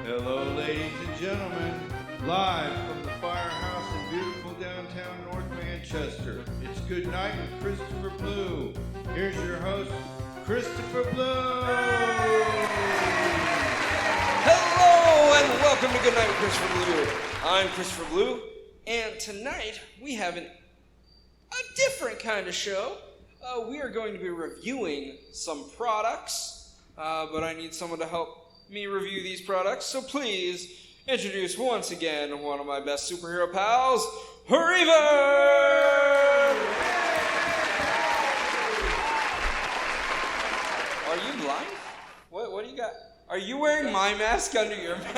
Hello, ladies and gentlemen. Live from the firehouse in beautiful downtown North Manchester. It's Good Night with Christopher Blue. Here's your host, Christopher Blue. Hello and welcome to Good Night with Christopher Blue. I'm Christopher Blue, and tonight we have a different kind of show. We are going to be reviewing some products, but I need someone to help me review these products, so please introduce once again one of my best superhero pals, Reverb! Are you blind? What do you got? Are you wearing my mask under your mask?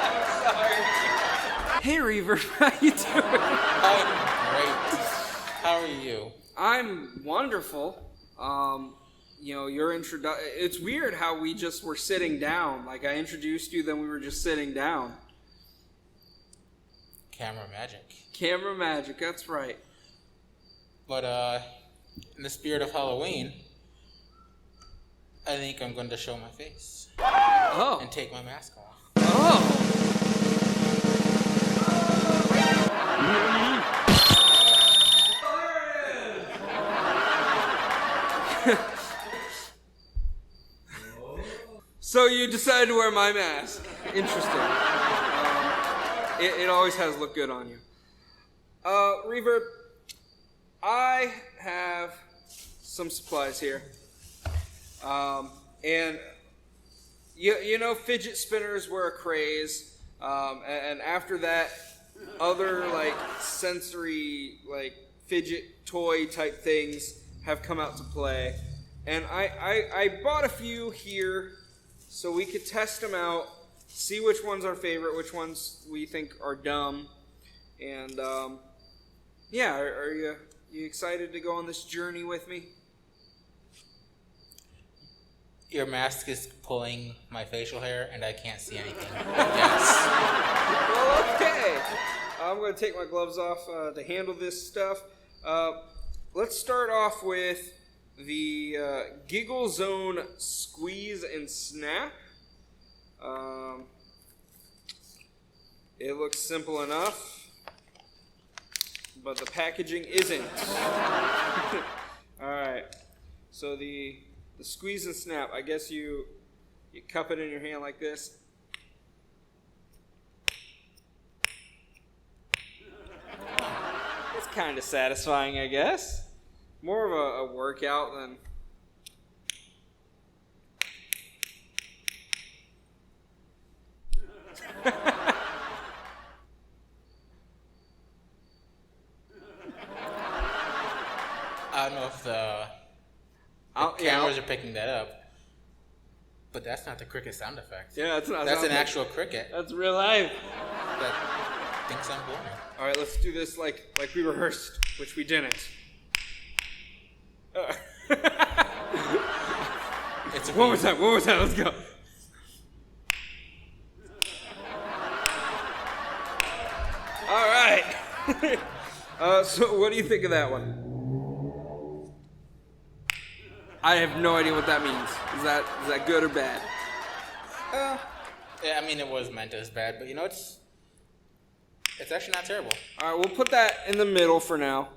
I'm sorry. Hey Reverb, how you doing? I'm great. How are you? I'm wonderful. Your it's weird how we just were sitting down. Like, I introduced you, then we were just sitting down. Camera magic. Camera magic, that's right. But, in the spirit of Halloween, I think I'm going to show my face. Oh. And take my mask off. Oh. So you decided to wear my mask. Interesting. It always has looked good on you. Reverb, I have some supplies here. And you know, fidget spinners were a craze. And after that, other like sensory, like fidget toy type things have come out to play. And I bought a few here so we could test them out, see which one's our favorite, which ones we think are dumb. And yeah, are you excited to go on this journey with me? Your mask is pulling my facial hair, and I can't see anything. Yes. Well, okay. I'm going to take my gloves off to handle this stuff. Let's start off with the Giggle Zone Squeeze and Snap. It looks simple enough, but the packaging isn't. Alright, so the Squeeze and Snap, I guess you cup it in your hand like this. It's kind of satisfying, I guess. More of a workout than... I don't know if the cameras are picking that up, but that's not the cricket sound effect. Yeah, that's not. That's an actual cricket That's real life. that thinks I'm boring. All right, let's do this like we rehearsed, which we didn't. It's One more time. Let's go. All right. So, what do you think of that one? I have no idea what that means. Is that good or bad? Yeah, I mean, it was meant as bad, but you know, it's actually not terrible. All right, we'll put that in the middle for now.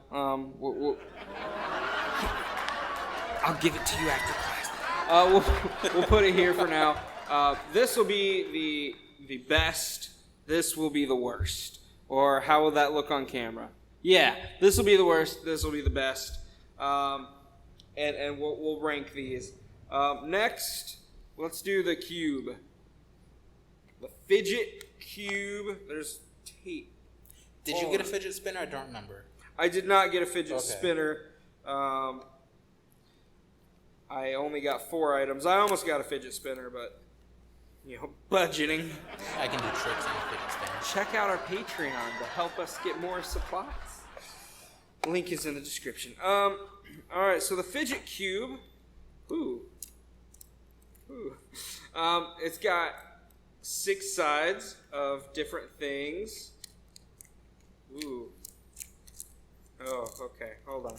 I'll give it to you after class. We'll put it here for now. This will be the best. This will be the worst. Or how will that look on camera? Yeah, this will be the worst. This will be the best. And we'll rank these. Next, let's do the cube. The fidget cube. There's tape. Did you get a fidget spinner? I don't remember. I did not get a fidget spinner. I only got 4 items. I almost got a fidget spinner, but, budgeting. I can do tricks on a fidget spinner. Check out our Patreon to help us get more supplies. Link is in the description. Alright, so the fidget cube. Ooh. It's got 6 sides of different things. Ooh. Oh, okay. Hold on.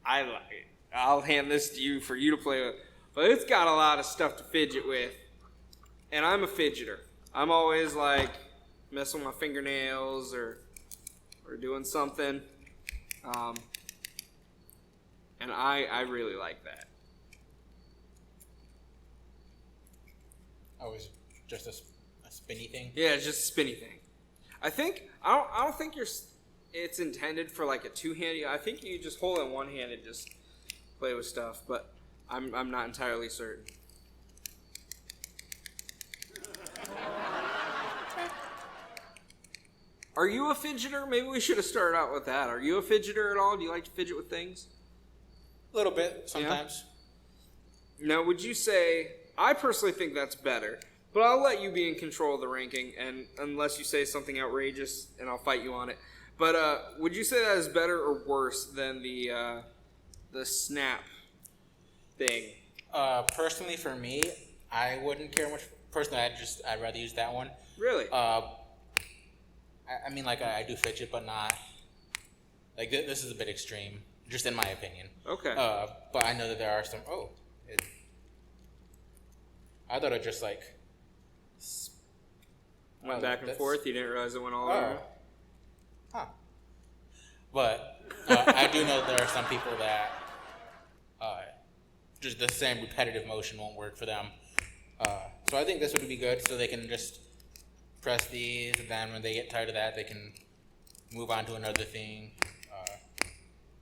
I like it. I'll hand this to you for you to play with. But it's got a lot of stuff to fidget with. And I'm a fidgeter. I'm always like messing with my fingernails or doing something. And I really like that. Oh, is it just a spinny thing? Yeah, it's just a spinny thing. I don't think it's intended for like a two-handed. I think you just hold it in one hand and just play with stuff, but I'm not entirely certain. Are you a fidgeter? Maybe we should have started out with that. Are you a fidgeter at all? Do you like to fidget with things? A little bit, sometimes. Yeah? Now, would you say... I personally think that's better, but I'll let you be in control of the ranking, and unless you say something outrageous, and I'll fight you on it. But would you say that is better or worse than the snap thing? Personally, for me, I wouldn't care much. Personally, I'd rather use that one. Really? I mean, like, I do fidget, but not... Like, this is a bit extreme, just in my opinion. Okay. But I know that there are some... I thought it just, like... Went back and forth? You didn't realize it went all over? Huh. But I do know that there are some people that... just the same repetitive motion won't work for them. So I think this would be good, so they can just... press these, and then when they get tired of that, they can move on to another thing.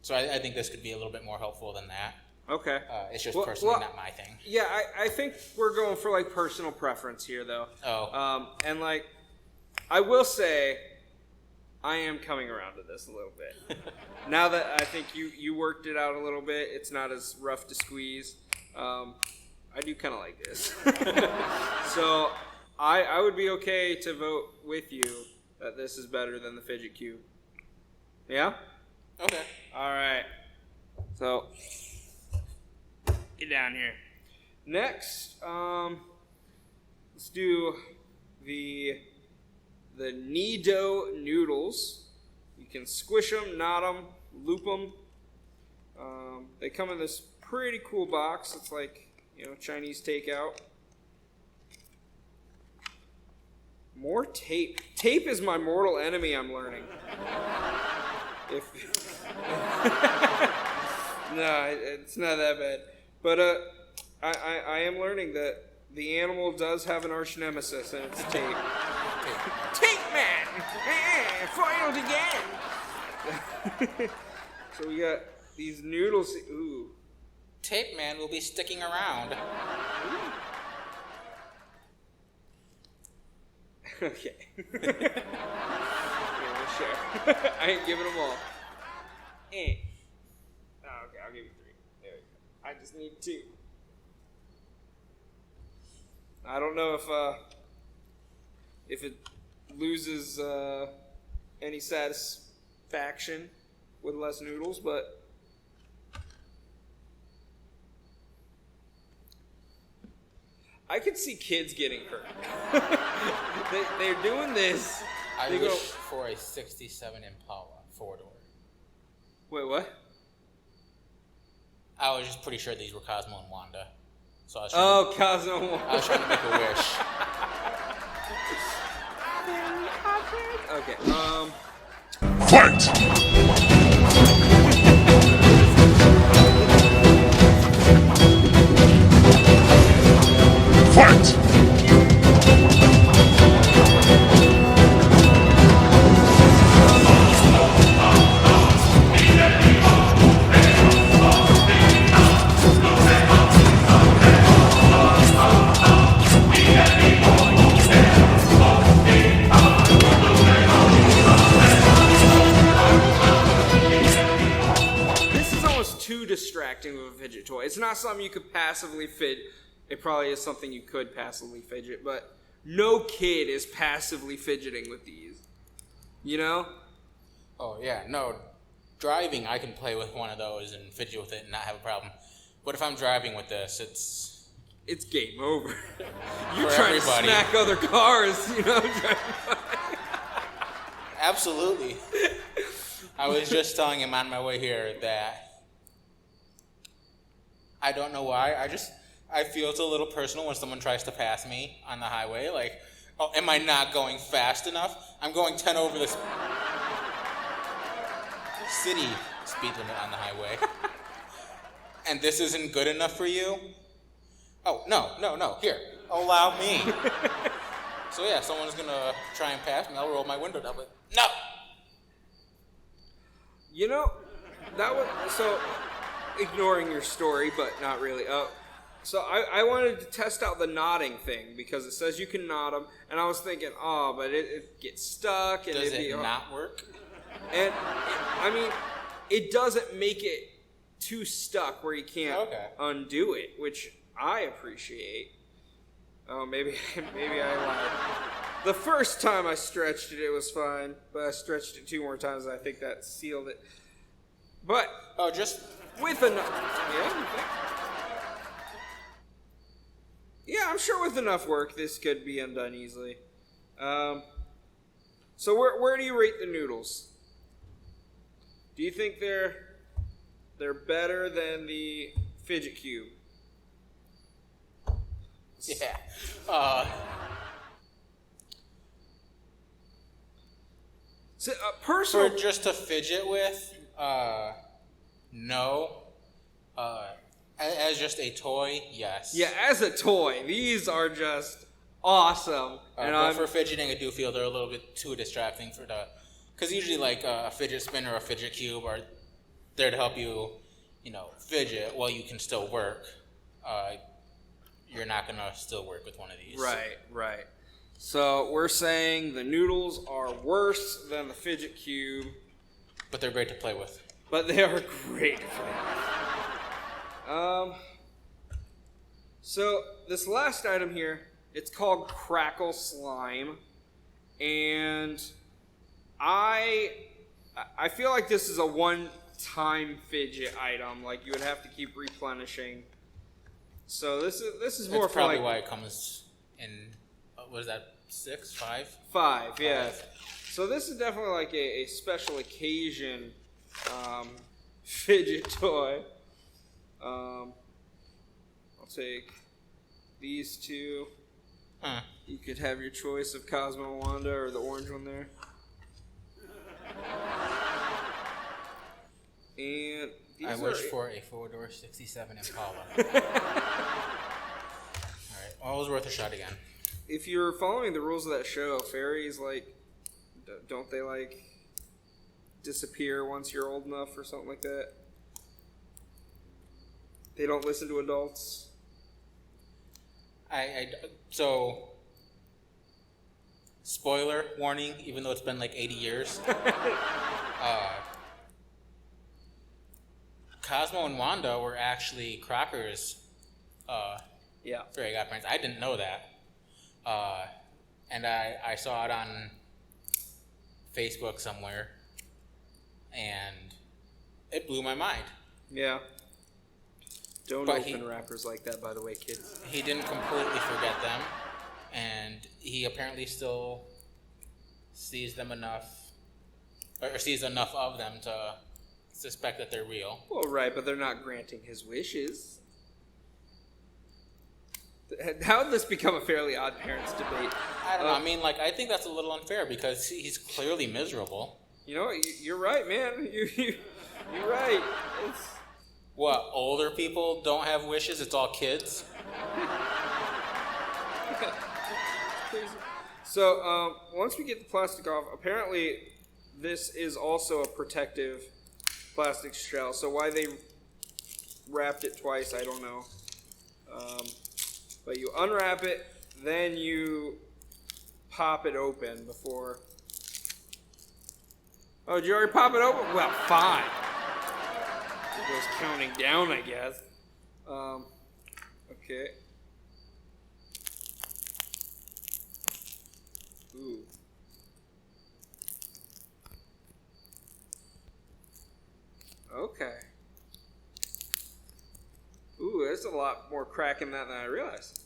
So I think this could be a little bit more helpful than that. Okay. It's just personally not my thing. Yeah, I think we're going for, like, personal preference here, though. Oh. And, like, I will say I am coming around to this a little bit. Now that I think you worked it out a little bit, it's not as rough to squeeze. I do kind of like this. So... I would be okay to vote with you that this is better than the fidget cube. Yeah? Okay. All right. So, get down here. Next, let's do the Nido noodles. You can squish them, knot them, loop them. They come in this pretty cool box. It's like, Chinese takeout. More tape. Tape is my mortal enemy, I'm learning. No, it's not that bad. But I am learning that the animal does have an arch nemesis, and it's tape. Tape man! Foiled again! So we got these noodles. Ooh. Tape man will be sticking around. Okay. Yeah, sure. I ain't giving them all. Oh, okay, I'll give you 3. There we go. I just need 2. I don't know if it loses any satisfaction with less noodles, but I could see kids getting hurt. They're doing this. I wish for a 67 Impala 4-door. Wait, what? I was just pretty sure these were Cosmo and Wanda. So I was Cosmo and Wanda. I was trying to make a wish. Okay, Fight! Fight! distracting with a fidget toy. It's not something you could passively fidget. It probably is something you could passively fidget, but no kid is passively fidgeting with these. You know? Oh, yeah, no. Driving, I can play with one of those and fidget with it and not have a problem. But if I'm driving with this, it's game over. You're for trying everybody. to smack other cars, you know? Absolutely. I was just telling him on my way here that I don't know why. I feel it's a little personal when someone tries to pass me on the highway. Like, oh, am I not going fast enough? I'm going 10 over the city speed limit on the highway. And this isn't good enough for you? Oh, no. Here, allow me. So yeah, someone's gonna try and pass me. I'll roll my window down, but no. You know, that was so. Ignoring your story, but not really. So I wanted to test out the nodding thing because it says you can nod them, and I was thinking, but it gets stuck. And Does it not work? And it doesn't make it too stuck where you can't undo it, which I appreciate. Oh, maybe I lied. The first time I stretched it, it was fine, but I stretched it 2 more times, and I think that sealed it. But just with enough, yeah, I'm sure with enough work, this could be undone easily. So where do you rate the noodles? Do you think they're better than the fidget cube? Yeah. Personal. For just to fidget with, no. As just a toy, yes. Yeah, as a toy, these are just awesome. But for fidgeting, I do feel they're a little bit too distracting because usually like a fidget spinner or a fidget cube are there to help you, fidget while you can still work. You're not gonna still work with one of these. Right. So we're saying the noodles are worse than the fidget cube. But they're great to play with. But they are great to play with. So this last item here, it's called Crackle Slime. And I feel like this is a one-time fidget item. Like you would have to keep replenishing. So this is more That's for probably like why it comes in. What is that? 6, 5? 5, yeah. So this is definitely like a special occasion fidget toy. I'll take these 2. You could have your choice of Cosmo Wanda or the orange one there. And these I wish for a 4-door 67 Impala. Alright, well, it was worth a shot again. If you're following the rules of that show, fairies, don't they, disappear once you're old enough or something like that? They don't listen to adults? So, spoiler warning, even though it's been 80 years. Cosmo and Wanda were actually Crocker's fairy godparents. I didn't know that. And I saw it on Facebook somewhere, and it blew my mind. Yeah. Don't open wrappers like that, by the way, kids. He didn't completely forget them, and he apparently still sees them enough, or sees enough of them to suspect that they're real. Well, right, but they're not granting his wishes. How did this become a Fairly Odd Parents debate? I don't know. I think that's a little unfair because he's clearly miserable. You know, you're right, man. You're right. What, older people don't have wishes? It's all kids? So, once we get the plastic off, apparently this is also a protective plastic shell. So why they wrapped it twice, I don't know. But you unwrap it, then you pop it open Oh, did you already pop it open? Well, fine. It goes counting down, I guess. Okay. Ooh. Okay. Ooh, there's a lot more crack in that than I realized.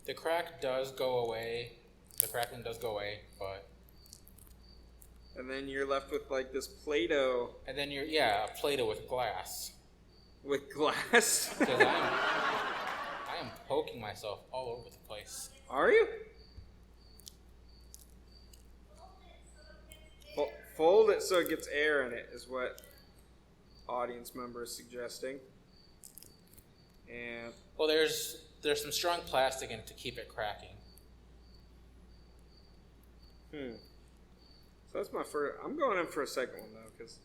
The crack does go away. The crackling does go away, but... And then you're left with, this Play-Doh. And then a Play-Doh with glass. With glass? Because I am poking myself all over the place. Are you? Fold it so it gets air in it is what audience member is suggesting. And well, there's some strong plastic in it to keep it cracking. So that's my first. I'm going in for a second one though, because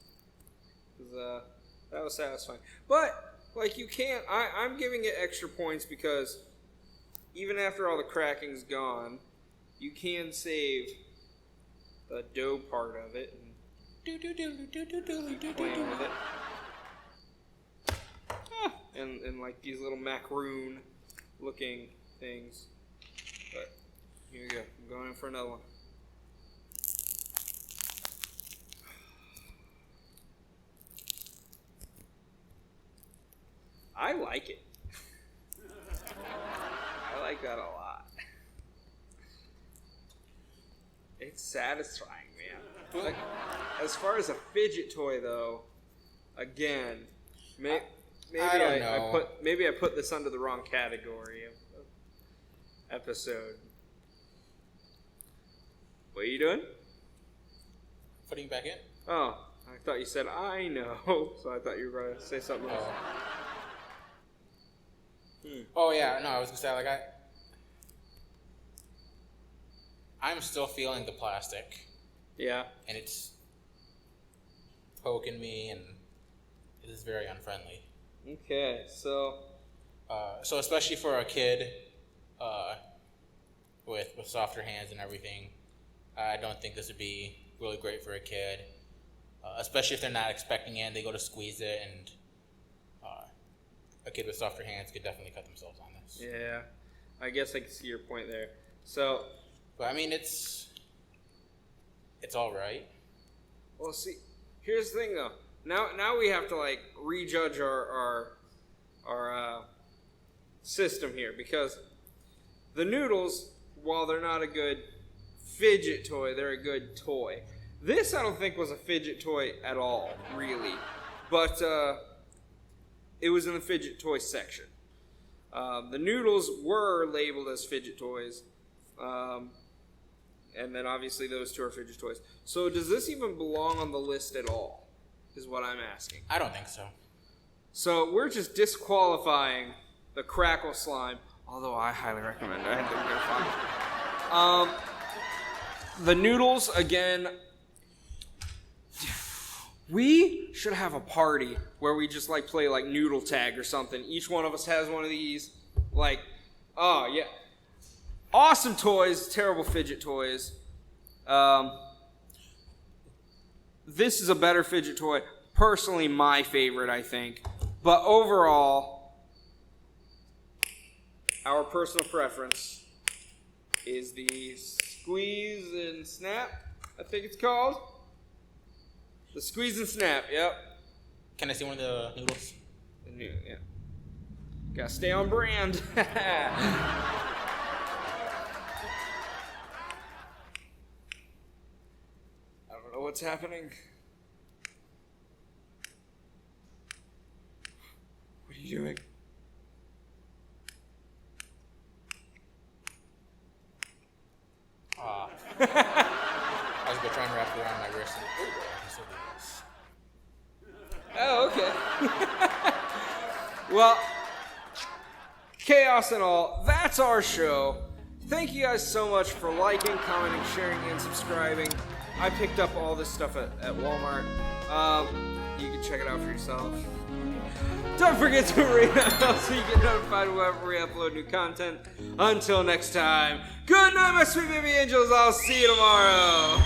that was satisfying. But like you can't. I'm giving it extra points because even after all the cracking's gone, you can save the dough part of it and playing with it. And like these little macaroon looking things. But here we go. I'm going in for another one. I like it. I like that a lot. It's satisfying, man. Like, as far as a fidget toy, though, again, maybe I don't know. Maybe I put this under the wrong category of episode. What are you doing? Putting it back in? Oh, I thought you said I know, so I thought you were going to say something else. Oh yeah, no, I was gonna say like I'm still feeling the plastic. Yeah. And it's poking me, and it is very unfriendly. Okay, so especially for a kid, with softer hands and everything, I don't think this would be really great for a kid, especially if they're not expecting it and they go to squeeze it, and a kid with softer hands could definitely cut themselves on this. Yeah, I guess I can see your point there. So, but I mean, it's all right. Well, see, here's the thing though. Now we have to like rejudge our system here, because the noodles, while they're not a good fidget toy, they're a good toy. This I don't think was a fidget toy at all, really, but it was in the fidget toy section. The noodles were labeled as fidget toys, and then obviously those two are fidget toys. So does this even belong on the list at all, is what I'm asking. I don't think so. So we're just disqualifying the crackle slime, although I highly recommend it. I think they're fun. The noodles, again, we should have a party where we just like play like noodle tag or something. Each one of us has one of these. Like, oh yeah, awesome toys, terrible fidget toys. This is a better fidget toy. Personally, my favorite, I think. But overall, our personal preference is the squeeze and snap, I think it's called. The squeeze and snap, yep. Can I see one of the noodles? The new, yeah. Gotta stay on brand. I don't know what's happening. What are you doing? I was trying to wrap it around my wrist. Oh, okay. Well, chaos and all, that's our show. Thank you guys so much for liking, commenting, sharing, and subscribing. I picked up all this stuff at Walmart. You can check it out for yourself. Don't forget to rate us so you get notified whenever we upload new content. Until next time, good night, my sweet baby angels. I'll see you tomorrow.